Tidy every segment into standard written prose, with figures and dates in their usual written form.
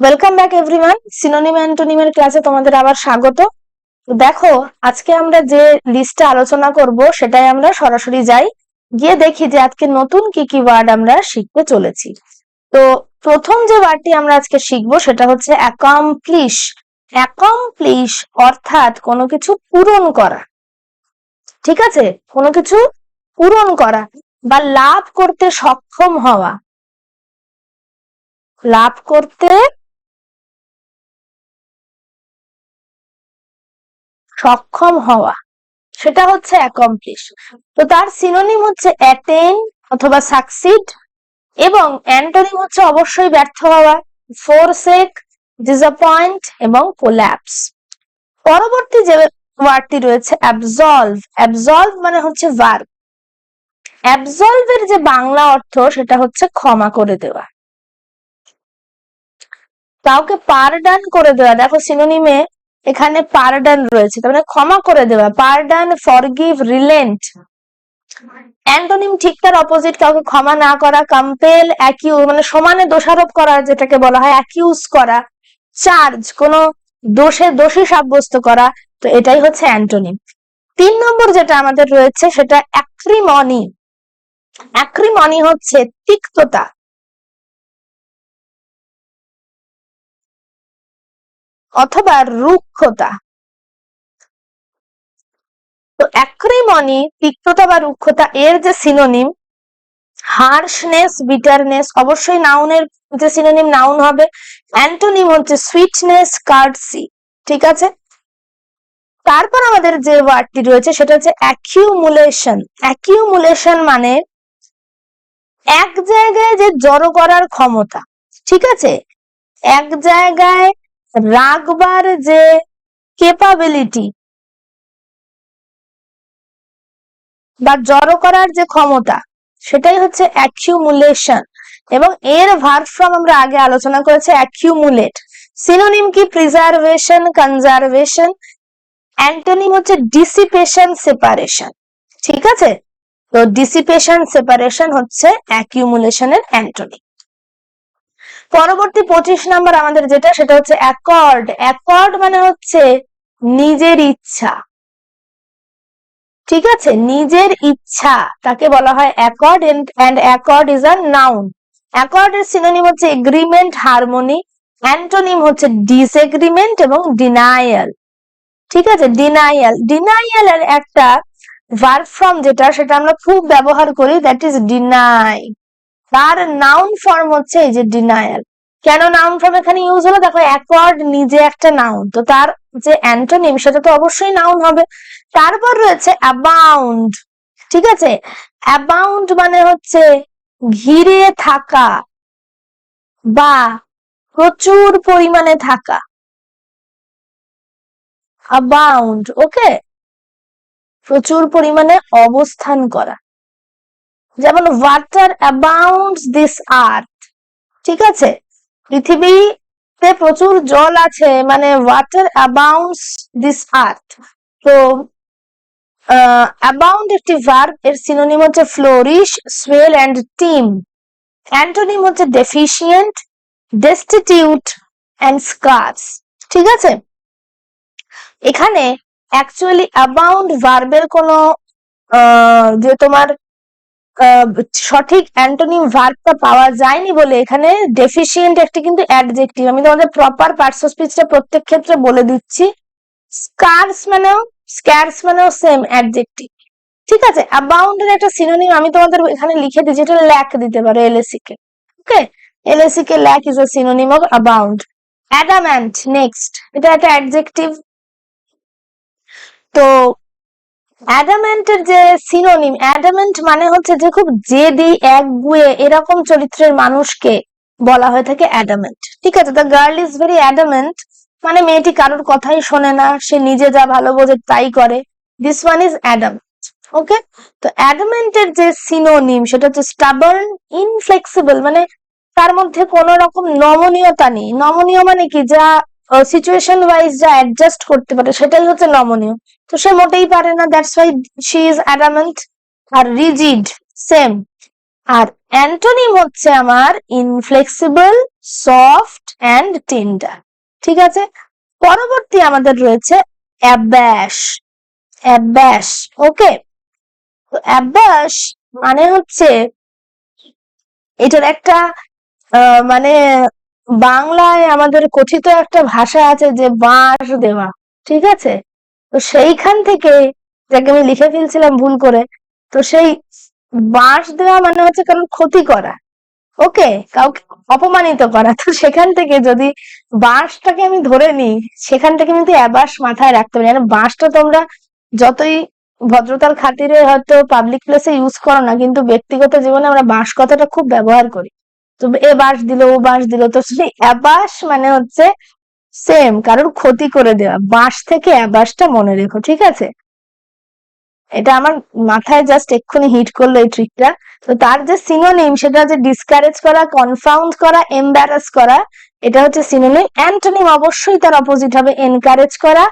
Welcome back everyone. Synonym antonym এর ক্লাসে তোমাদের আবার স্বাগত। দেখো, আজকে আমরা যে লিস্টে আলোচনা করব সেটাই আমরা সরাসরি যাই, গিয়ে দেখি যে আজকে নতুন কি কি ওয়ার্ড আমরা শিখতে চলেছি। তো প্রথম যে ওয়ার্ডটি আমরা আজকে শিখবো সেটা হচ্ছে অ্যাকমপ্লিশ। অ্যাকমপ্লিশ অর্থাৎ কোনো কিছু পূরণ করা, ঠিক আছে? কোনো কিছু পূরণ করা বা লাভ করতে সক্ষম হওয়া, লাভ করতে সক্ষম হওয়া, সেটা হচ্ছে অ্যাকমপ্লিশ। তো তার সিনোনিম হচ্ছে অ্যাটেন অথবা সাকসিড, এবং অ্যান্টোনিম হচ্ছে অবশ্যই ব্যর্থ হওয়া, ফোরসেক, ডিসঅ্যাপয়েন্ট এবং কোল্যাপস। পরবর্তী যে ওয়ার্ডটি রয়েছে অ্যাবসলভ। অ্যাবসলভ মানে হচ্ছে ভার্ব। অ্যাবসলভের যে বাংলা অর্থ সেটা হচ্ছে ক্ষমা করে দেওয়া, কাউকে পারডন করে দেওয়া। দেখো সিনোনিমে এখানে পারডন রয়েছে, তার মানে ক্ষমা করে দেওয়া। পারডন, ফরগিভ, রিলেন্ট। অ্যান্টোনিম ঠিক তার অপোজিট, কাউকে ক্ষমা না করা, কম্পেল, অ্যাকিউজ মানে সমানে দোষারোপ করা যেটাকে বলা হয়, অ্যাকিউজ করা, চার্জ কোনো দোষী সাব্যস্ত করা। তো এটাই হচ্ছে অ্যান্টোনিম। 3 নম্বর যেটা আমাদের রয়েছে সেটা অ্যাক্রিমনি। অ্যাক্রিমনি হচ্ছে তিক্ততা অথবা রুক্ষতা। তো অ্যাক্রিমনি, তিক্ততা বা রুক্ষতা, এর যে সিনোনিম হার্শনেস, বিটারনেস। অবশ্যই নাউনের যে সিনোনিম নাউন হবে। অ্যান্টোনিম হচ্ছে সুইটনেস, কার্টসি, ঠিক আছে? তারপর আমাদের যে ওয়ার্ডটি রয়েছে সেটা হচ্ছে অ্যাকিউমুলেশন। অ্যাকিউমুলেশন মানে এক জায়গায় যে জড়ো করার ক্ষমতা, ঠিক আছে? এক জায়গায় রাখবার যে ক্যাপাবিলিটি বা জড়ো করার যে ক্ষমতা, সেটাই হচ্ছে অ্যাকিউমুলেশন। এবং এর ভার্ব ফর্ম আমরা আগে আলোচনা করেছি, অ্যাকিউমুলেট। সিনোনিম কি? Preservation, conservation. অ্যান্টোনিম হচ্ছে ডিসিপেশন, সেপারেশন, ঠিক আছে? তো ডিসিপেশন, সেপারেশন হচ্ছে অ্যাকিউমুলেশনের অ্যান্টোনিম। পরবর্তী 25 নাম্বার আমাদের যেটা সেটা হচ্ছে অ্যাকর্ড। অ্যাকর্ড মানে হচ্ছে নিজের ইচ্ছা, ঠিক আছে? নিজের ইচ্ছা তাকে বলা হয় accord, and accord is a noun. Accord এর সিনোনিম হচ্ছে এগ্রিমেন্ট, হারমোনি। অ্যান্টোনিম হচ্ছে ডিসএগ্রিমেন্ট এবং ডিনায়াল, ঠিক আছে? ডিনায়াল। ডিনায়াল এর একটা ভার্ব ফর্ম যেটা সেটা আমরা খুব ব্যবহার করি, দ্যাট ইজ ডিনাই। তার নাউন ফর্ম হচ্ছে এই যে ডিনায়াল। কেন নাউন ফর্ম এখানে ইউজ হলো? দেখো, অ্যাকর্ড নিজে একটা নাউন, তো তার যে অ্যান্টোনিম সেটা তো অবশ্যই নাউন হবে। তারপর রয়েছে অ্যাবাউন্ড, ঠিক আছে? অ্যাবাউন্ড মানে হচ্ছে ঘিরে থাকা বা প্রচুর পরিমাণে থাকা। অ্যাবাউন্ড, ওকে? প্রচুর পরিমাণে অবস্থান করা। যেমন ওয়াটার অ্যাবাউন্ডস দিস আর্থ, ঠিক আছে? পৃথিবীতে প্রচুর জল আছে, মানে ওয়াটার অ্যাবাউন্ডস দিস আর্থ। তো অ্যাবাউন্ড একটি ভার্ব, এর সিনোনিম হচ্ছে flourish, Soyel and team. Antonym হচ্ছে ডেফিশিয়েন্ট, ডেস্টিটিউট এন্ড স্কার্স, ঠিক আছে? এখানে অ্যাকচুয়ালি অ্যাবাউন্ড ভার্বের কোনো যে তোমার সঠিক অ্যান্টোনিম ভার্বটা পাওয়া যায়নি বলে এখানে ডেফিশিয়েন্ট একটি কিন্তু অ্যাডজেক্টিভ। আমি তোমাদের প্রপার পার্টস অফ স্পিচটা প্রত্যেক ক্ষেত্রে বলে দিচ্ছি। স্কার্স মানেও সেম অ্যাডজেক্টিভ, ঠিক আছে? অ্যাবাউন্ড এর একটা সিনোনিম আমি তোমাদের এখানে লিখে দিচ্ছি, এটা ল্যাক দিতে পারো, LAC K, okay? LAC K lack is a synonym of abound. Adamant next, এটা একটা অ্যাডজেক্টিভ। তো অ্যাডামেন্টের যে সিনোনিম, অ্যাডামেন্ট মানে হচ্ছে যে খুব জেদি, একগুঁয়ে এরকম চরিত্রের মানুষকে বলা হয়ে থাকে অ্যাডামেন্ট, ঠিক আছে? The girl is very adamant মানে মেয়েটি কারোর কথাই শোনে না, সে নিজে যা ভালো বোঝে তাই করে। দিস ওয়ান ইজ অ্যাডামেন্ট, ওকে? তো অ্যাডামেন্টের যে সিনোনিম সেটা হচ্ছে স্টাবার্ন, ইনফ্লেক্সিবল মানে তার মধ্যে কোন রকম নমনীয়তা নেই। নমনীয় মানে কি? যা সিচুয়েশন ওয়াইজ যা অ্যাডজাস্ট করতে পারে সেটাই হচ্ছে নমনীয়। তো সে মোটেই পারে না, that's why she is adamant. আর রিজিড সেম। আর অ্যান্টোনিম হচ্ছে আমার ইনফ্লেক্সিবল, সফট অ্যান্ড টেন্ডার। ঠিক আছে, পরবর্তী আমাদের রয়েছে অ্যাবাশ। অ্যাবাশ, ওকে। তো অ্যাবাশ মানে হচ্ছে এটার একটা মানে বাংলায় আমাদের কথিত একটা ভাষা আছে যে বাঁশ দেওয়া, ঠিক আছে। তো সেইখান থেকে, যাকে আমি লিখে ফেলছিলাম ভুল করে, তো সেই বাঁশ দেওয়া মানে হচ্ছে কারণ ক্ষতি করা, ওকে, কাউকে অপমানিত করা। তো সেখান থেকে যদি বাঁশটাকে আমি ধরে নিই, সেখান থেকে কিন্তু অ্যাবাস মাথায় রাখতে হবে। মানে বাঁশটা তোমরা যতই ভদ্রতার খাতিরে হয়তো পাবলিক প্লেসে ইউজ করো না, কিন্তু ব্যক্তিগত জীবনে আমরা বাঁশ কথাটা খুব ব্যবহার করি। তো এ বাঁশ দিল, ও বাঁশ দিল, তো সেই অ্যাবাস মানে হচ্ছে সেম, কারোর ক্ষতি করে দেওয়া। বাঁশ থেকে অ্যাবাসটা মনে রেখো, ঠিক আছে। এটা আমার মাথায় জাস্ট এক্ষুনি হিট করলো এই ট্রিকটা। তো তার যে সিনোনিম, সেটা হচ্ছে ডিসকারেজ করা, কনফাউন্ড করা, এম্বারাস করা, এটা হচ্ছে সিনোনিম। অ্যান্টোনিম অবশ্যই তার অপোজিট হবে, এনকারেজ করা,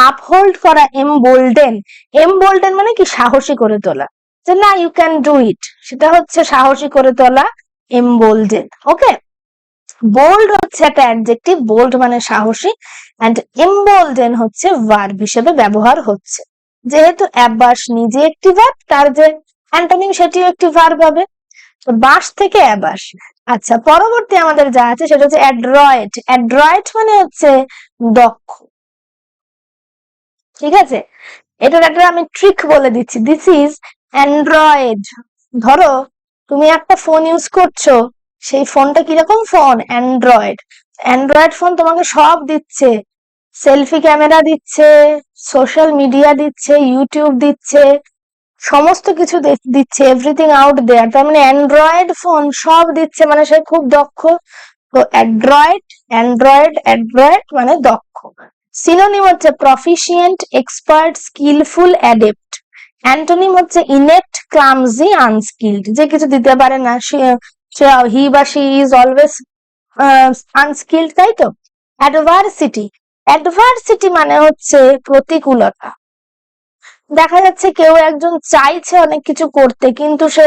আপহোল্ড করা, এমবোল্ডেন। এমবোল্ডেন মানে কি, সাহসী করে তোলা, যে না ইউ ক্যান ডু ইট, সেটা হচ্ছে সাহসী করে তোলা, এমবোল্ডেন, ওকে। বোল্ড হচ্ছে একটা অ্যাডজেক্টিভ, বোল্ড মানে সাহসী, এন্ড এমবোল্ডেন হচ্ছে ভার্ব হিসেবে ব্যবহার হচ্ছে। যেহেতু অ্যাবাস নিজে একটি ভার্ব, তার যে অ্যান্টোনিম সেটিও একটি ভার্ব হবে। তো বাঁশ থেকে অ্যাবাস। আচ্ছা, পরবর্তী আমাদের যা আছে সেটা হচ্ছে অ্যাড্রয়েট। অ্যাড্রয়েট মানে হচ্ছে দক্ষ, ঠিক আছে। এটার একটা আমি ট্রিক বলে দিচ্ছি, দিস ইজ অ্যান্ড্রয়েড। ধরো তুমি একটা ফোন ইউজ করছো, সেই ফোনটা কিরকম ফোন, অ্যান্ড্রয়েড। অ্যান্ড্রয়েড ফোন তোমাকে সব দিচ্ছে, সেলফি ক্যামেরা দিচ্ছে, সোশ্যাল মিডিয়া দিচ্ছে, ইউটিউব দিচ্ছে, সমস্ত কিছু দিচ্ছে, এভরিথিং আউট দেয়ার। তার মানে অ্যান্ড্রয়েড ফোন সব দিচ্ছে, মানে সে খুব দক্ষ। তো অ্যাড্রয়েড, অ্যান্ড্রয়েড, অ্যাড্রয়েড মানে দক্ষ। সিনোনিম হচ্ছে proficient, expert, skilful, adept. Antonym হচ্ছে ইনেপ্ট, ক্লামজি, আনস্কিলড। যে কিছু দিতে পারে না, হি বা শি ইজ অলওয়েজ আনস্কিলড, তাই তো। অ্যাডভার্সিটি, অ্যাডভার্সিটি মানে হচ্ছে প্রতিকূলতা। দেখা যাচ্ছে কেউ একজন চাইছে অনেক কিছু করতে, কিন্তু সে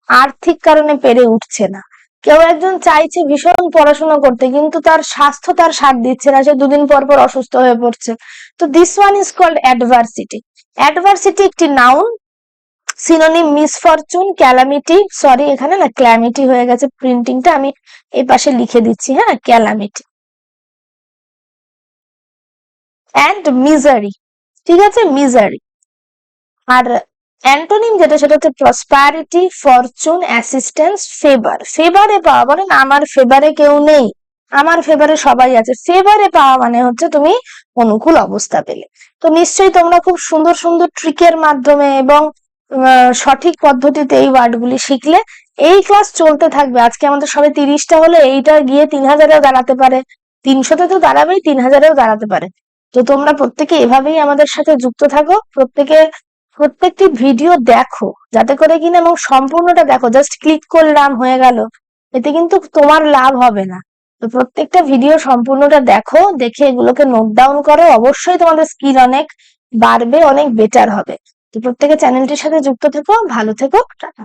আর্থিক কারণে পেরে উঠছে না। কেউ একজন চাইছে ভীষণ পড়াশোনা করতে, কিন্তু তার স্বাস্থ্য তার সাথ দিচ্ছে না, সে দুদিন পর পর অসুস্থ হয়ে পড়ছে। তো this one is called adversity. Adversity একটি noun. Synonym misfortune, calamity, sorry এখানে না ক্ল্যামিটি হয়ে গেছে প্রিন্টিংটা, আমি এই পাশে লিখে দিচ্ছি, হ্যাঁ, ক্যালামিটি। অ্যান্ড মিজারি, ঠিক আছে, মিজারি। আর অ্যান্টোনিম যেটা, সেটা হচ্ছে প্রসপারিটি, ফরচুন, অ্যাসিস্ট্যান্স, ফেভার। ফেভারে পাওয়া, বলেন আমার ফেভারে কেউ নেই, আমার ফেভারে সবাই আছে। ফেভারে পাওয়া মানে হচ্ছে তুমি অনুকূল অবস্থা পেলে। তো নিশ্চয়ই তোমরা খুব সুন্দর সুন্দর ট্রিকের মাধ্যমে এবং সঠিক পদ্ধতিতে এই ওয়ার্ডগুলি শিখলে। এই ক্লাস চলতে থাকবে, আজকে আমাদের সবে 30টা হলে, এইটা গিয়ে 3000-এও দাঁড়াতে পারে, 300-তে তো দাঁড়াবেই, 3000-এও দাঁড়াতে পারে। তো তোমরা প্রত্যেকে এভাবেই আমাদের সাথে যুক্ত থাকো, প্রত্যেকে প্রত্যেকটি ভিডিও দেখো, যাতে করে কিনা, এবং সম্পূর্ণটা দেখো, জাস্ট ক্লিক করলাম হয়ে গেল, এতে কিন্তু তোমার লাভ হবে না। তো প্রত্যেকটা ভিডিও সম্পূর্ণটা দেখো, দেখে এগুলোকে নোট ডাউন করো, অবশ্যই তোমাদের স্কিল অনেক বাড়বে, অনেক বেটার হবে। তো প্রত্যেকে চ্যানেলটির সাথে যুক্ত থেকো, ভালো থেকো, টাটা।